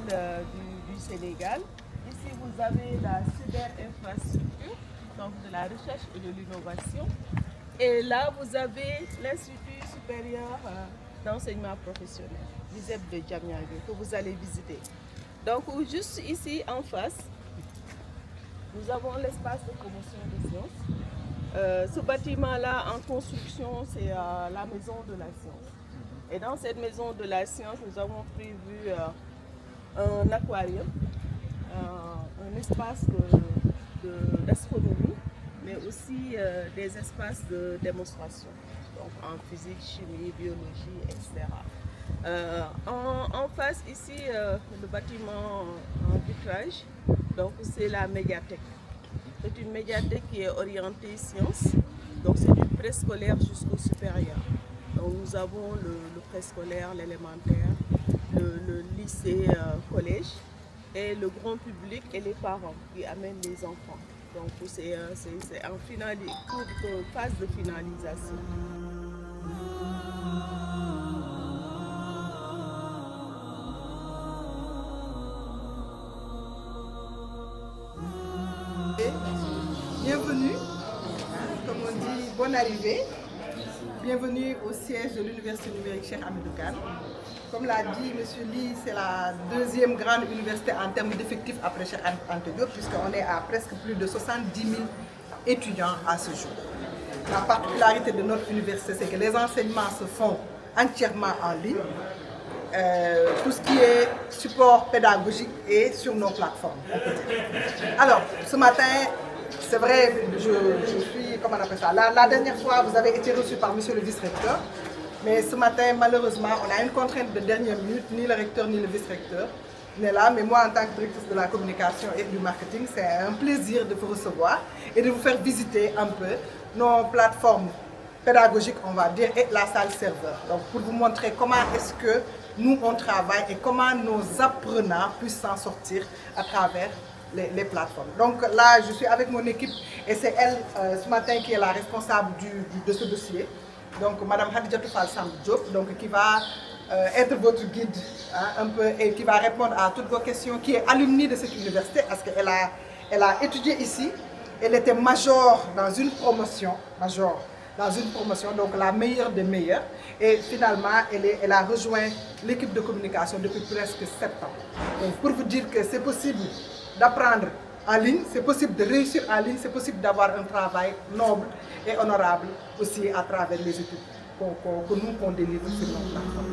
du Sénégal. Ici, vous avez la cyberinfrastructure, donc de la recherche et de l'innovation. Et là, vous avez l'Institut supérieur d'enseignement professionnel, l'ISEP de Diamniadio, que vous allez visiter. Donc, juste ici en face, nous avons l'espace de promotion des sciences. Ce bâtiment-là en construction, c'est la maison de la science. Et dans cette maison de la science, nous avons prévu un aquarium, un espace d'astronomie, mais aussi des espaces de démonstration, donc en physique, chimie, biologie, etc. En face ici, le bâtiment en vitrage, donc c'est la médiathèque. C'est une médiathèque qui est orientée sciences, donc c'est du préscolaire jusqu'au supérieur. Donc nous avons le préscolaire, l'élémentaire, le lycée, collège, et le grand public et les parents qui amènent les enfants. Donc c'est en phase de finalisation. Bienvenue, comme on dit, bonne arrivée. Bienvenue au siège de l'Université numérique Cheikh Hamidou Kane. Comme l'a dit M. Ly, c'est la deuxième grande université en termes d'effectifs après Cheikh Anta Diop, puisqu'on est à presque plus de 70 000 étudiants à ce jour. La particularité de notre université, c'est que les enseignements se font entièrement en ligne. Tout ce qui est support pédagogique est sur nos plateformes. Alors, ce matin, c'est vrai, je suis, comment on appelle ça, la dernière fois, vous avez été reçu par monsieur le vice-recteur, mais ce matin, malheureusement, on a une contrainte de dernière minute, ni le recteur ni le vice-recteur n'est là, mais moi, en tant que directrice de la communication et du marketing, c'est un plaisir de vous recevoir et de vous faire visiter un peu nos plateformes pédagogiques, on va dire, et la salle serveur. Donc, pour vous montrer comment est-ce que nous, on travaille et comment nos apprenants puissent s'en sortir à travers les plateformes. Donc là, je suis avec mon équipe et c'est elle, ce matin, qui est la responsable de ce dossier. Donc, Madame Hadijatou Fall Samb Diop, donc, qui va être votre guide un peu et qui va répondre à toutes vos questions, qui est alumni de cette université parce qu'elle a étudié ici. Elle était major dans une promotion, donc la meilleure des meilleures. Et finalement, elle a rejoint l'équipe de communication depuis presque 7 ans. Donc pour vous dire que c'est possible d'apprendre en ligne, c'est possible de réussir en ligne, c'est possible d'avoir un travail noble et honorable aussi à travers les études qu'on délivre sur notre plateforme.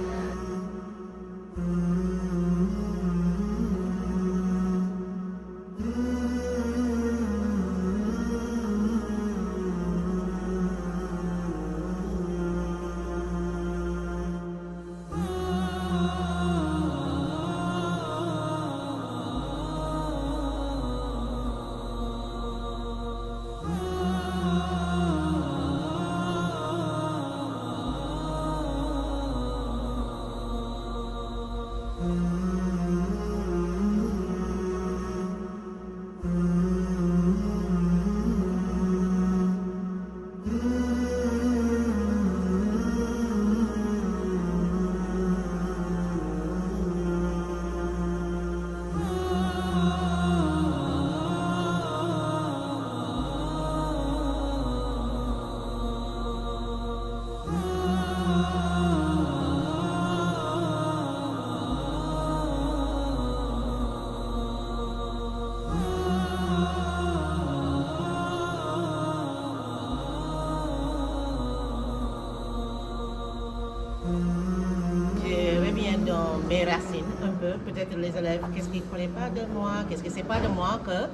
Mes racines un peu, peut-être les élèves, qu'est-ce qu'ils ne connaissent pas de moi, qu'est-ce que c'est pas de moi, que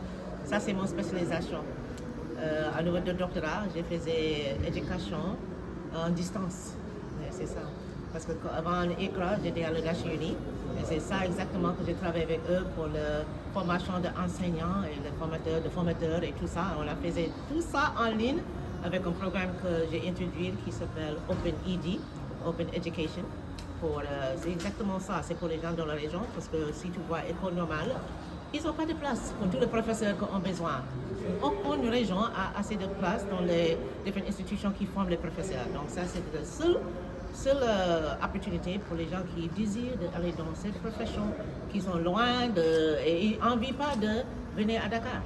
ça c'est mon spécialisation. À niveau de doctorat, j'ai fait éducation en distance, c'est ça. Parce qu'avant l'ICRA, j'étais à l'EDHUNI, et c'est ça exactement que j'ai travaillé avec eux pour la formation d'enseignants et de formateurs et tout ça. On a fait tout ça en ligne avec un programme que j'ai introduit qui s'appelle OpenED, Open Education. C'est exactement ça, c'est pour les gens dans la région, parce que si tu vois école normale, ils n'ont pas de place pour tous les professeurs qui ont besoin. Aucune région a assez de place dans les différentes institutions qui forment les professeurs. Donc ça, c'est le seul seule opportunité pour les gens qui désirent aller dans cette profession, qui sont loin et ils n'envient pas de venir à Dakar.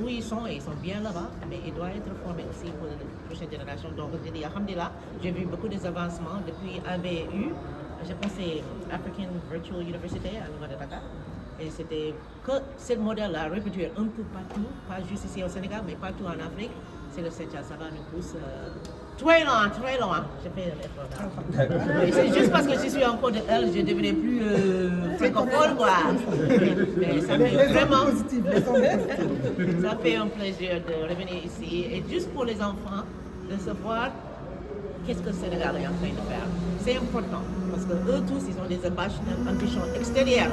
Où ils sont bien là-bas, mais ils doivent être formés aussi pour la prochaine génération. Donc, je dis, alhamdulillah, j'ai vu beaucoup d'avancements depuis AVU. Je pense que c'est African Virtual University à niveau de Dakar. Et c'était que ce modèle-là reproduire un peu partout, pas juste ici au Sénégal, mais partout en Afrique. C'est le Sénégal, ça va nous pousser très loin. Je fais l'effort. C'est juste parce que je suis en cours de L, je devenais plus francophone, quoi. Mais ça fait vraiment... ça fait un plaisir de revenir ici. Et juste pour les enfants, de savoir qu'est-ce que le Sénégal est en train de faire. C'est important, parce que eux tous, ils ont des ambitions extérieures.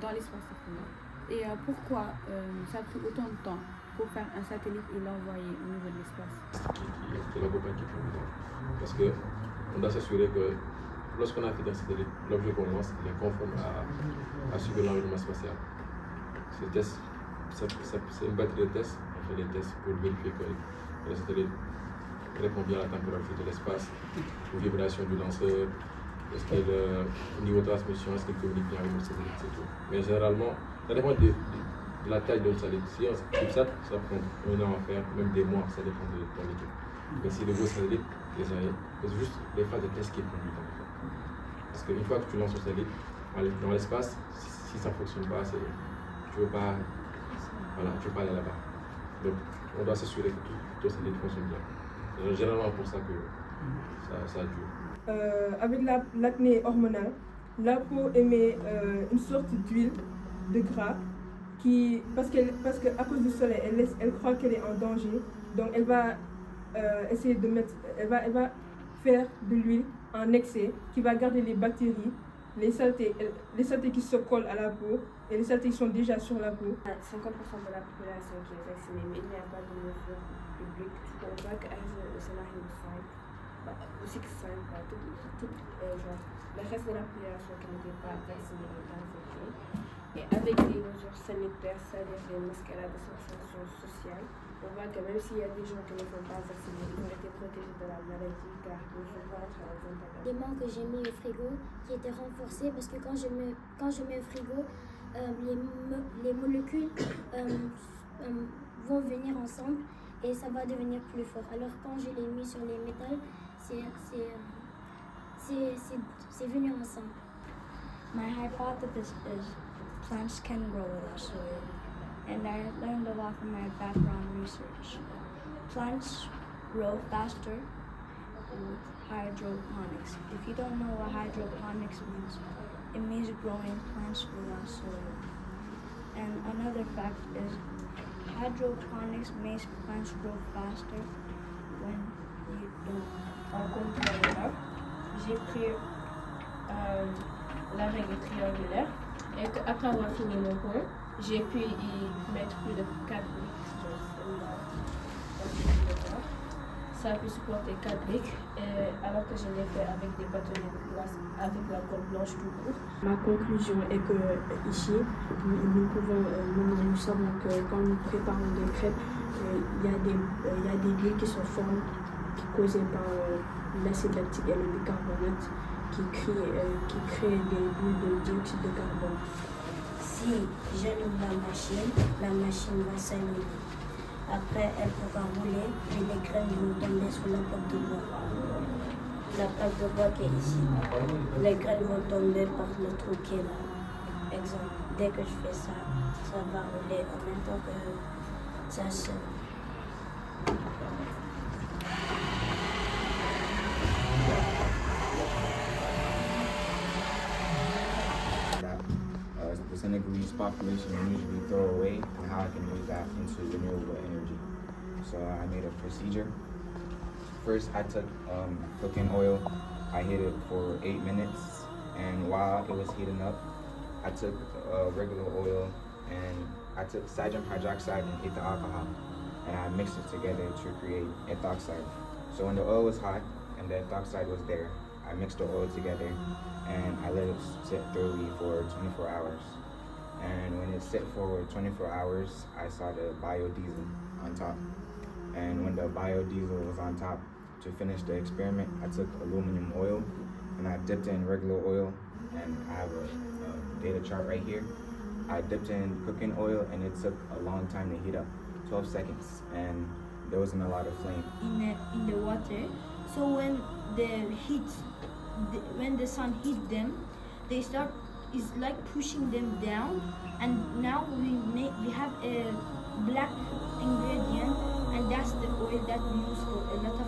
Dans l'espace africain. Et pourquoi ça a pris autant de temps pour faire un satellite et l'envoyer au niveau de l'espace? C'est la compagnie qui est formidable. Parce qu'on doit s'assurer que lorsqu'on a fait un satellite, l'objet qu'on lance est conforme à suivre l'environnement spatial. C'est une batterie de tests. On fait des tests pour vérifier que le satellite répond bien à la température de l'espace, aux vibrations du lanceur. Est-ce qu'au niveau de transmission, est-ce qu'il communique bien avec le satellite, c'est tout. Mais généralement, ça dépend de la taille de satellite. Si on CubeSat, ça prend un an à faire, même des mois, ça dépend de ton équipe. Mais si le gros satellite, déjà, c'est juste les phases de test qui prennent du temps. Parce qu'une fois que tu lances le satellite dans l'espace, si ça ne fonctionne pas, tu ne veux pas aller là-bas. Donc, on doit s'assurer que tout le satellite fonctionne bien. C'est généralement pour ça que ça dure. Avec l'acné hormonale, la peau émet une sorte d'huile de gras parce qu'à cause du soleil, elle croit qu'elle est en danger, donc elle va essayer de elle va faire de l'huile en excès qui va garder les bactéries, les saletés qui se collent à la peau et les saletés qui sont déjà sur la peau. 50% de la population qui est vaccinée, mais il n'y a pas de mesure publique. On voit que le scénario 5, aussi que ça, le reste de la population qui n'était pas vaccinée est infectée. Et avec les mesures sanitaires, c'est-à-dire les mascarades de distanciation sociale, on voit que même s'il y a des gens qui ne sont pas vaccinés, ils ont été protégés de la maladie car ils ne vont pas être en contact. L'élément que j'ai mis au frigo qui était renforcé parce que quand je mets au frigo, les molécules vont venir ensemble et ça va devenir plus fort. Alors quand je l'ai mis sur les métals, c'est venu ensemble. My hypothesis is plants can grow without soil, and I learned a lot from my background research. Plants grow faster with hydroponics. If you don't know what hydroponics means, it means growing plants without soil. And another fact is hydroponics makes plants grow faster when you don't. En complément, j'ai pris la règle triangulaire et après avoir fini mon cours, j'ai pu y mettre plus de 4 briques. ça a pu supporter 4 briques, alors que je l'ai fait avec des bâtonnets de glace, avec la colle blanche tout court. Ma conclusion est que ici, nous savons que quand nous préparons des crêpes, il y a des bulles qui sont formées, causées par l'acide lactique et le bicarbonate, qui créent des bulles de dioxyde de carbone. Si j'allume la machine va s'allumer. Après, elle pourra rouler et les graines vont tomber sur la plaque de bois. La plaque de bois qui est ici. Les graines vont tomber par le trou qui est là. Exemple, dès que je fais ça, ça va rouler en même temps que ça se... The Senegalese population usually throw away, and how I can use that into renewable energy. So I made a procedure. First, I took cooking oil. I heated it for 8 minutes, and while it was heating up, I took regular oil and I took sodium hydroxide and ethyl alcohol, and I mixed it together to create ethoxide. So when the oil was hot and the ethoxide was there, I mixed the oil together and I let it sit thoroughly for 24 hours. And when it sit for 24 hours, I saw the biodiesel on top. And when the biodiesel was on top, to finish the experiment, I took aluminum oil and I dipped in regular oil, and I have a data chart right here. I dipped in cooking oil and it took a long time to heat up, 12 seconds, and there wasn't a lot of flame. In the water, so when the sun heat them, they start, it's like pushing them down, and now we have a black ingredient, and that's the oil that we use for a lot of